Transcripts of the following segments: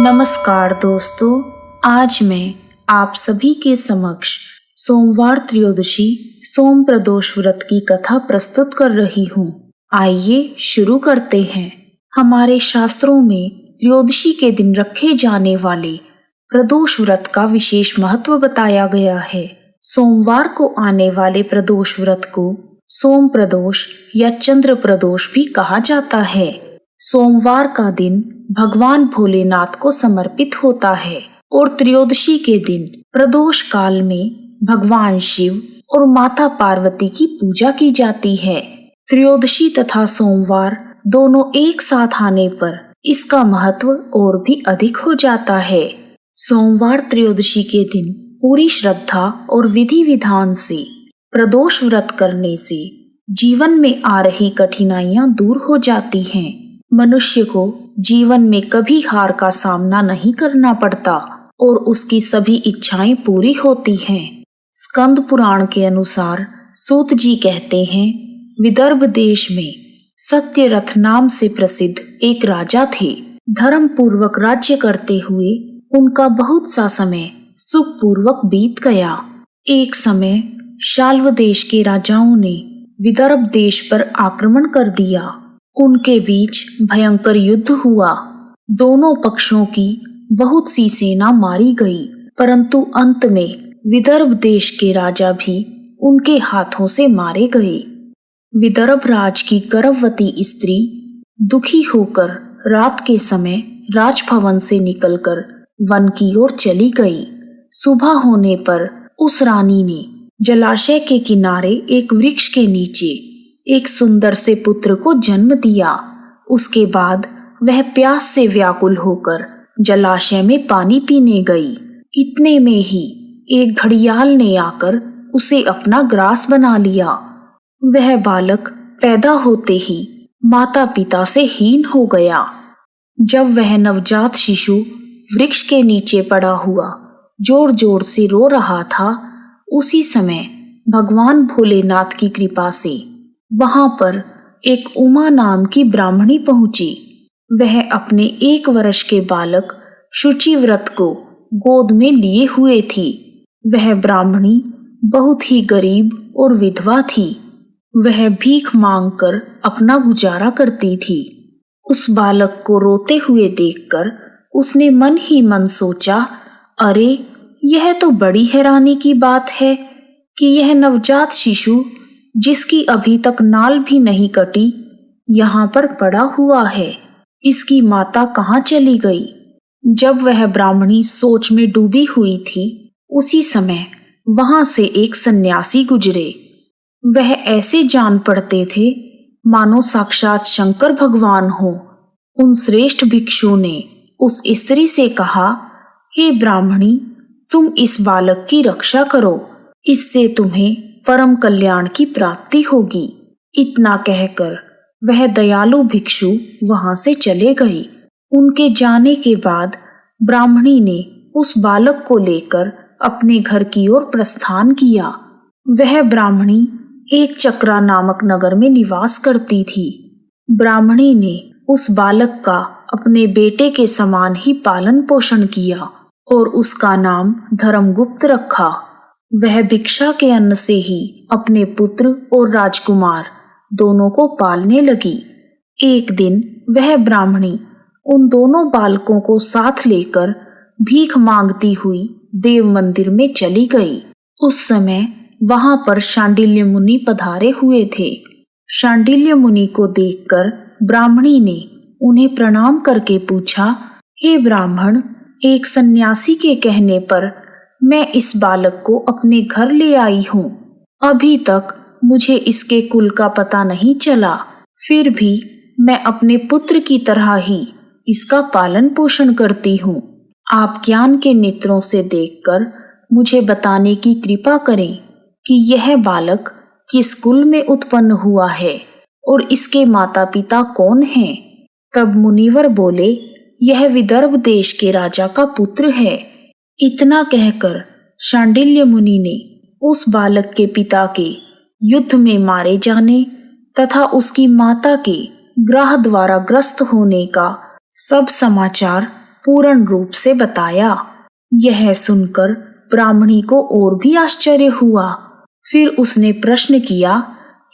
नमस्कार दोस्तों, आज मैं आप सभी के समक्ष सोमवार त्रयोदशी सोम प्रदोष व्रत की कथा प्रस्तुत कर रही हूँ। आइए शुरू करते हैं। हमारे शास्त्रों में त्रयोदशी के दिन रखे जाने वाले प्रदोष व्रत का विशेष महत्व बताया गया है। सोमवार को आने वाले प्रदोष व्रत को सोम प्रदोष या चंद्र प्रदोष भी कहा जाता है। सोमवार का दिन भगवान भोलेनाथ को समर्पित होता है और त्रयोदशी के दिन प्रदोष काल में भगवान शिव और माता पार्वती की पूजा की जाती है। त्रयोदशी तथा सोमवार दोनों एक साथ आने पर इसका महत्व और भी अधिक हो जाता है। सोमवार त्रयोदशी के दिन पूरी श्रद्धा और विधि विधान से प्रदोष व्रत करने से जीवन में आ रही कठिनाइयां दूर हो जाती हैं। मनुष्य को जीवन में कभी हार का सामना नहीं करना पड़ता और उसकी सभी इच्छाएं पूरी होती हैं। स्कंद पुराण के अनुसार सूत जी कहते हैं, विदर्भ देश में सत्यरथ नाम से प्रसिद्ध एक राजा थे। धर्म पूर्वक राज्य करते हुए उनका बहुत सा समय सुखपूर्वक बीत गया। एक समय शाल्व देश के राजाओं ने विदर्भ देश पर आक्रमण कर दिया। उनके बीच भयंकर युद्ध हुआ। दोनों पक्षों की बहुत सी सेना मारी गई, परंतु अंत में विदर्भ देश के राजा भी उनके हाथों से मारे गए। विदर्भ राज की गर्भवती स्त्री दुखी होकर रात के समय राजभवन से निकलकर वन की ओर चली गई। सुबह होने पर उस रानी ने जलाशय के किनारे एक वृक्ष के नीचे एक सुंदर से पुत्र को जन्म दिया। उसके बाद वह प्यास से व्याकुल होकर जलाशय में पानी पीने गई। इतने में ही एक घड़ियाल ने आकर उसे अपना ग्रास बना लिया। वह बालक पैदा होते ही माता पिता से हीन हो गया। जब वह नवजात शिशु वृक्ष के नीचे पड़ा हुआ जोर जोर से रो रहा था, उसी समय भगवान भोलेनाथ की कृपा से वहां पर एक उमा नाम की ब्राह्मणी पहुंची। वह अपने 1 वर्ष के बालक शुचिव्रत को गोद में लिए हुए थी। वह ब्राह्मणी बहुत ही गरीब और विधवा थी। वह भीख मांगकर अपना गुजारा करती थी। उस बालक को रोते हुए देखकर उसने मन ही मन सोचा, अरे यह तो बड़ी हैरानी की बात है कि यह नवजात शिशु जिसकी अभी तक नाल भी नहीं कटी यहाँ पर पड़ा हुआ है। इसकी माता कहाँ चली गई? जब वह ब्राह्मणी सोच में डूबी हुई थी, उसी समय वहां से एक सन्यासी गुजरे। वह ऐसे जान पड़ते थे मानो साक्षात शंकर भगवान हो। उन श्रेष्ठ भिक्षु ने उस स्त्री से कहा, हे ब्राह्मणी, तुम इस बालक की रक्षा करो, इससे तुम्हें परम कल्याण की प्राप्ति होगी। इतना कहकर वह दयालु भिक्षु वहां से चले गए। उनके जाने के बाद ब्राह्मणी ने उस बालक को लेकर अपने घर की ओर प्रस्थान किया। वह ब्राह्मणी एक चक्रा नामक नगर में निवास करती थी। ब्राह्मणी ने उस बालक का अपने बेटे के समान ही पालन पोषण किया और उसका नाम धर्मगुप्त रखा। वह भिक्षा के अन्न से ही अपने पुत्र और राजकुमार दोनों को पालने लगी। एक दिन वह ब्राह्मणी उन दोनों बालकों को साथ लेकर भीख मांगती हुई देव मंदिर में चली गई। उस समय वहां पर शांडिल्य मुनि पधारे हुए थे। शांडिल्य मुनि को देखकर ब्राह्मणी ने उन्हें प्रणाम करके पूछा, हे ब्राह्मण, एक सन्यासी के कहने पर मैं इस बालक को अपने घर ले आई हूँ। अभी तक मुझे इसके कुल का पता नहीं चला, फिर भी मैं अपने पुत्र की तरह ही इसका पालन पोषण करती हूँ। आप ज्ञान के नेत्रों से देखकर मुझे बताने की कृपा करें कि यह बालक किस कुल में उत्पन्न हुआ है और इसके माता पिता कौन हैं। तब मुनिवर बोले, यह विदर्भ देश के राजा का पुत्र है। इतना कहकर शांडिल्य मुनि ने उस बालक के पिता के युद्ध में मारे जाने तथा उसकी माता के ग्रह द्वारा ग्रस्त होने का सब समाचार पूर्ण रूप से बताया। यह सुनकर ब्राह्मणी को और भी आश्चर्य हुआ। फिर उसने प्रश्न किया,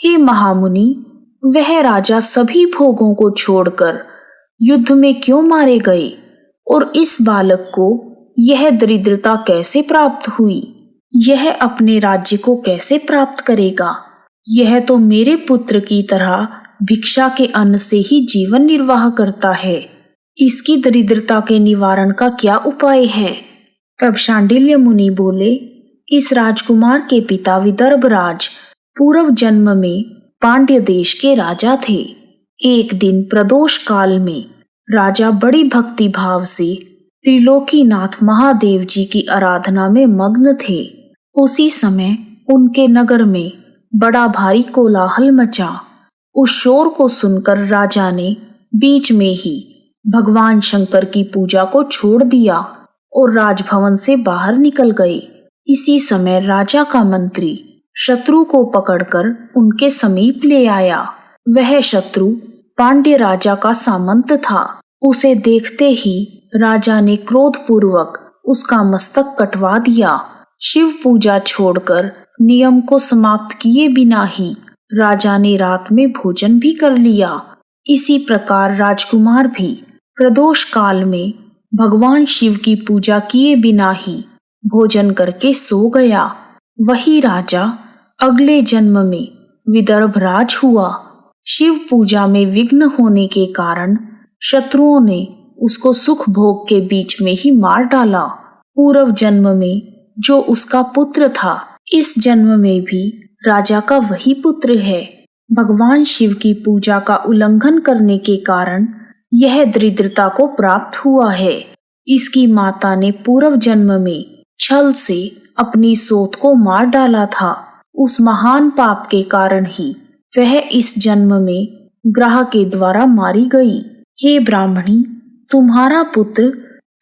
हे महामुनि, वह राजा सभी भोगों को छोड़कर युद्ध में क्यों मारे गए और इस बालक को यह दरिद्रता कैसे प्राप्त हुई? यह अपने राज्य को कैसे प्राप्त करेगा? यह तो मेरे पुत्र की तरह भिक्षा के अन्न से ही जीवन निर्वाह करता है। इसकी दरिद्रता के निवारण का क्या उपाय है? तब शांडिल्य मुनि बोले, इस राजकुमार के पिता विदर्भराज पूर्व जन्म में पांड्य देश के राजा थे। एक दिन प्रदोष काल में राजा बड़ी भक्ति भाव से त्रिलोकीनाथ महादेव जी की आराधना में मग्न थे। उसी समय उनके नगर में बड़ा भारी कोलाहल मचा। उस शोर को सुनकर राजा ने बीच में ही भगवान शंकर की पूजा को छोड़ दिया और राजभवन से बाहर निकल गए। इसी समय राजा का मंत्री शत्रु को पकड़कर उनके समीप ले आया। वह शत्रु पांड्य राजा का सामंत था। उसे देखते ही राजा ने क्रोधपूर्वक उसका मस्तक कटवा दिया। शिव पूजा छोड़कर नियम को समाप्त किए बिना ही राजा ने रात में भोजन भी कर लिया। इसी प्रकार राजकुमार भी प्रदोष काल में भगवान शिव की पूजा किए बिना ही भोजन करके सो गया। वही राजा अगले जन्म में विदर्भराज हुआ। शिव पूजा में विघ्न होने के कारण शत्रुओं ने उसको सुख भोग के बीच में ही मार डाला। पूर्व जन्म में जो उसका पुत्र था, इस जन्म में भी राजा का वही पुत्र है। भगवान शिव की पूजा का उल्लंघन करने के कारण यह दरिद्रता को प्राप्त हुआ है। इसकी माता ने पूर्व जन्म में छल से अपनी सोत को मार डाला था। उस महान पाप के कारण ही वह इस जन्म में ग्रह के द्वारा मारी गई। हे ब्राह्मणी, तुम्हारा पुत्र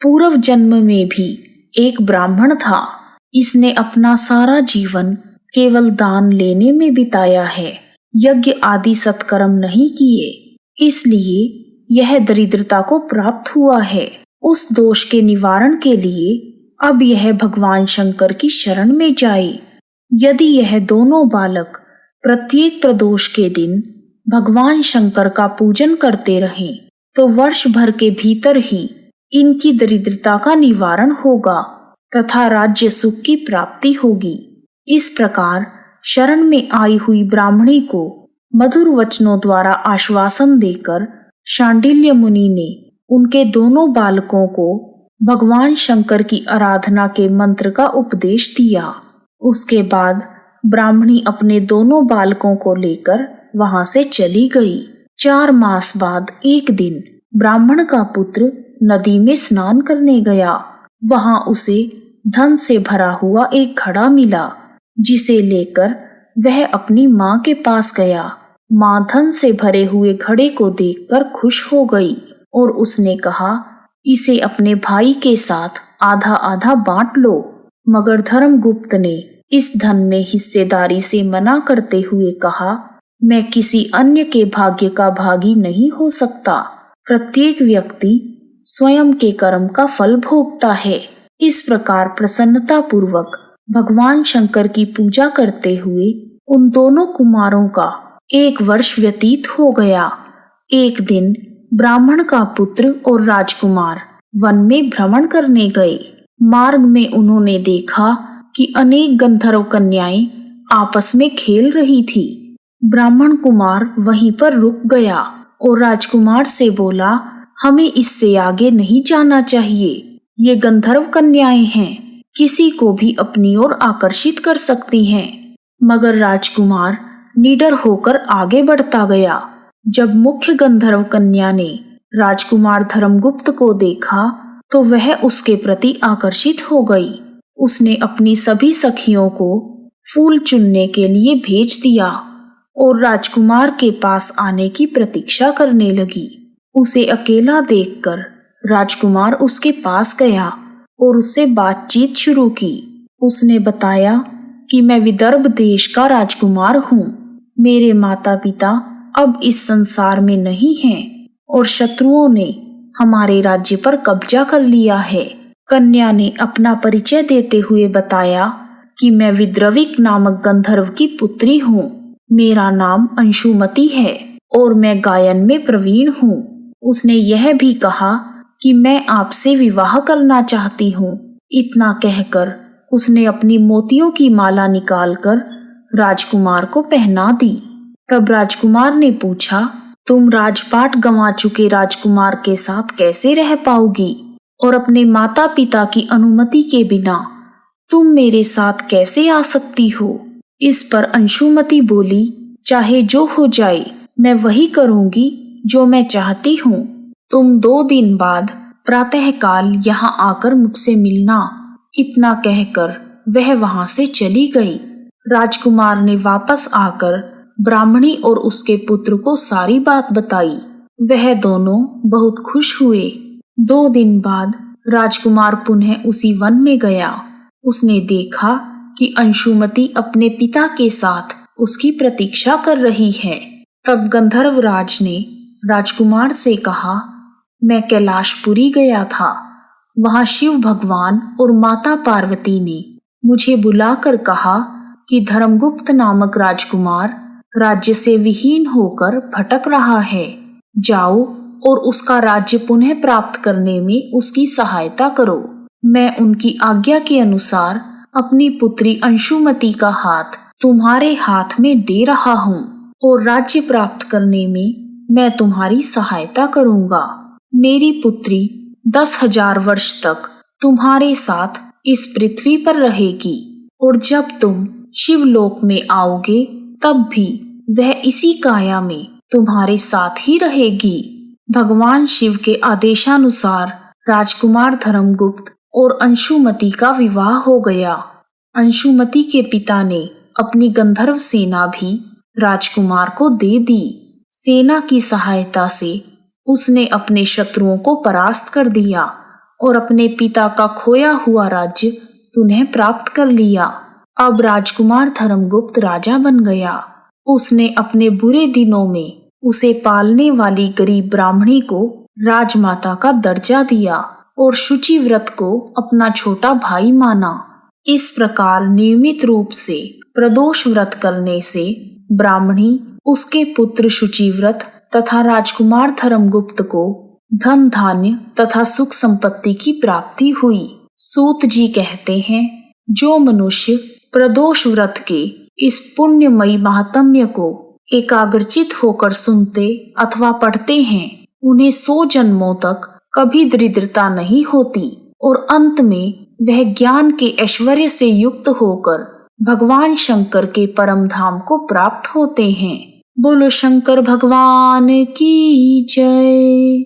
पूर्व जन्म में भी एक ब्राह्मण था। इसने अपना सारा जीवन केवल दान लेने में बिताया है, यज्ञ आदि सत्कर्म नहीं किए, इसलिए यह दरिद्रता को प्राप्त हुआ है। उस दोष के निवारण के लिए अब यह भगवान शंकर की शरण में जाए। यदि यह दोनों बालक प्रत्येक प्रदोष के दिन भगवान शंकर का पूजन करते रहें, तो वर्ष भर के भीतर ही इनकी दरिद्रता का निवारण होगा तथा राज्य सुख की प्राप्ति होगी। इस प्रकार शरण में आई हुई ब्राह्मणी को मधुर वचनों द्वारा आश्वासन देकर शांडिल्य मुनि ने उनके दोनों बालकों को भगवान शंकर की आराधना के मंत्र का उपदेश दिया। उसके बाद ब्राह्मणी अपने दोनों बालकों को लेकर वहां से चली गई। 4 मास बाद एक दिन ब्राह्मण का पुत्र नदी में स्नान करने गया। वहां उसे धन से भरा हुआ एक घड़ा मिला, जिसे लेकर वह अपनी माँ के पास गया। माँ धन से भरे हुए घड़े को देखकर खुश हो गई और उसने कहा, इसे अपने भाई के साथ आधा आधा बांट लो। मगर धर्मगुप्त ने इस धन में हिस्सेदारी से मना करते हुए कहा, मैं किसी अन्य के भाग्य का भागी नहीं हो सकता। प्रत्येक व्यक्ति स्वयं के कर्म का फल भोगता है। इस प्रकार प्रसन्नता पूर्वक भगवान शंकर की पूजा करते हुए उन दोनों कुमारों का 1 वर्ष व्यतीत हो गया। एक दिन ब्राह्मण का पुत्र और राजकुमार वन में भ्रमण करने गए। मार्ग में उन्होंने देखा कि अनेक गंधर्व कन्याएं आपस में खेल रही थी। ब्राह्मण कुमार वहीं पर रुक गया और राजकुमार से बोला, हमें इससे आगे नहीं जाना चाहिए। ये गंधर्व कन्याएं हैं, किसी को भी अपनी ओर आकर्षित कर सकती हैं। मगर राजकुमार निडर होकर आगे बढ़ता गया। जब मुख्य गंधर्व कन्या ने राजकुमार धर्मगुप्त को देखा तो वह उसके प्रति आकर्षित हो गई। उसने अपनी सभी सखियों को फूल चुनने के लिए भेज दिया और राजकुमार के पास आने की प्रतीक्षा करने लगी। उसे अकेला देखकर राजकुमार उसके पास गया और उससे बातचीत शुरू की। उसने बताया कि मैं विदर्भ देश का राजकुमार हूँ। मेरे माता पिता अब इस संसार में नहीं हैं और शत्रुओं ने हमारे राज्य पर कब्जा कर लिया है। कन्या ने अपना परिचय देते हुए बताया कि मैं विद्रविक नामक गंधर्व की पुत्री हूँ। मेरा नाम अंशुमति है और मैं गायन में प्रवीण हूँ। उसने यह भी कहा कि मैं आपसे विवाह करना चाहती हूँ। इतना कहकर उसने अपनी मोतियों की माला निकालकर राजकुमार को पहना दी। तब राजकुमार ने पूछा, तुम राजपाट गंवा चुके राजकुमार के साथ कैसे रह पाओगी और अपने माता पिता की अनुमति के बिना तुम मेरे साथ कैसे आ सकती हो? इस पर अंशुमति बोली, चाहे जो हो जाए मैं वही करूंगी जो मैं चाहती हूँ। तुम 2 दिन बाद प्रातःकाल यहाँ आकर मुझसे मिलना। इतना कहकर वह वहां से चली गई। राजकुमार ने वापस आकर ब्राह्मणी और उसके पुत्र को सारी बात बताई। वह दोनों बहुत खुश हुए। 2 दिन बाद राजकुमार पुनः उसी वन में गया। उसने देखा कि अंशुमति अपने पिता के साथ उसकी प्रतीक्षा कर रही है। तब गंधर्वराज ने राजकुमार से कहा, मैं कैलाशपुरी गया था। वहां शिव भगवान और माता पार्वती ने मुझे बुलाकर कहा कि धर्मगुप्त नामक राजकुमार राज्य से विहीन होकर भटक रहा है। जाओ और उसका राज्य पुनः प्राप्त करने में उसकी सहायता करो। मैं उनकी आज्ञा के अनुसार अपनी पुत्री अंशुमति का हाथ तुम्हारे हाथ में दे रहा हूँ और राज्य प्राप्त करने में मैं तुम्हारी सहायता करूँगा। मेरी पुत्री 10,000 वर्ष तक तुम्हारे साथ इस पृथ्वी पर रहेगी और जब तुम शिवलोक में आओगे तब भी वह इसी काया में तुम्हारे साथ ही रहेगी। भगवान शिव के आदेशानुसार राजकुमार धर्मगुप्त और अंशुमति का विवाह हो गया। अंशुमति के पिता ने अपनी गंधर्व सेना भी राजकुमार को दे दी। सेना की सहायता से उसने अपने शत्रुओं को परास्त कर दिया और अपने पिता का खोया हुआ राज्य पुनः प्राप्त कर लिया। अब राजकुमार धर्मगुप्त राजा बन गया। उसने अपने बुरे दिनों में उसे पालने वाली गरीब ब्राह्मणी को राजमाता का दर्जा दिया और शुचि व्रत को अपना छोटा भाई माना। इस प्रकार नियमित रूप से प्रदोष व्रत करने से ब्राह्मणी, उसके पुत्र शुचिव्रत तथा राजकुमार धर्मगुप्त को धन धान्य तथा सुख संपत्ति की प्राप्ति हुई। सूत जी कहते हैं, जो मनुष्य प्रदोष व्रत के इस पुण्यमयी महात्म्य को एकाग्रचित होकर सुनते अथवा पढ़ते हैं, उन्हें 100 जन्मों तक कभी दरिद्रता नहीं होती और अंत में वह ज्ञान के ऐश्वर्य से युक्त होकर भगवान शंकर के परम धाम को प्राप्त होते हैं। बोलो शंकर भगवान की जय,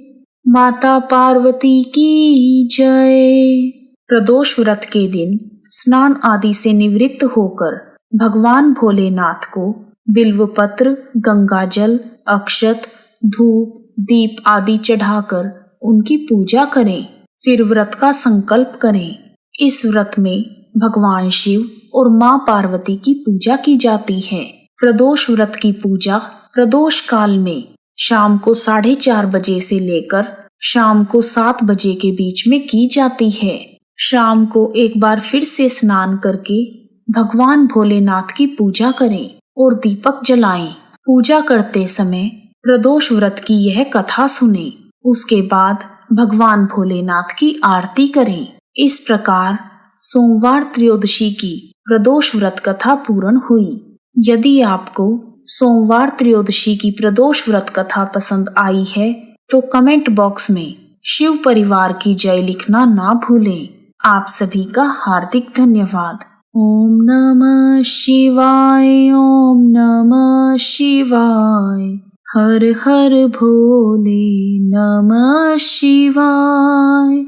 माता पार्वती की जय। प्रदोष व्रत के दिन स्नान आदि से निवृत्त होकर भगवान भोलेनाथ को बिल्वपत्र, गंगाजल, अक्षत, धूप, दीप आदि चढ़ाकर उनकी पूजा करें। फिर व्रत का संकल्प करें। इस व्रत में भगवान शिव और माँ पार्वती की पूजा की जाती है। प्रदोष व्रत की पूजा प्रदोष काल में शाम को 4:30 बजे से लेकर शाम को 7 बजे के बीच में की जाती है। शाम को एक बार फिर से स्नान करके भगवान भोलेनाथ की पूजा करें और दीपक जलाएं। पूजा करते समय प्रदोष व्रत की यह कथा सुने। उसके बाद भगवान भोलेनाथ की आरती करें। इस प्रकार सोमवार त्रयोदशी की प्रदोष व्रत कथा पूर्ण हुई। यदि आपको सोमवार त्रयोदशी की प्रदोष व्रत कथा पसंद आई है तो कमेंट बॉक्स में शिव परिवार की जय लिखना ना भूलें। आप सभी का हार्दिक धन्यवाद। ओम नमः शिवाय, ओम नमः शिवाय, हर हर भोले नमः शिवाय।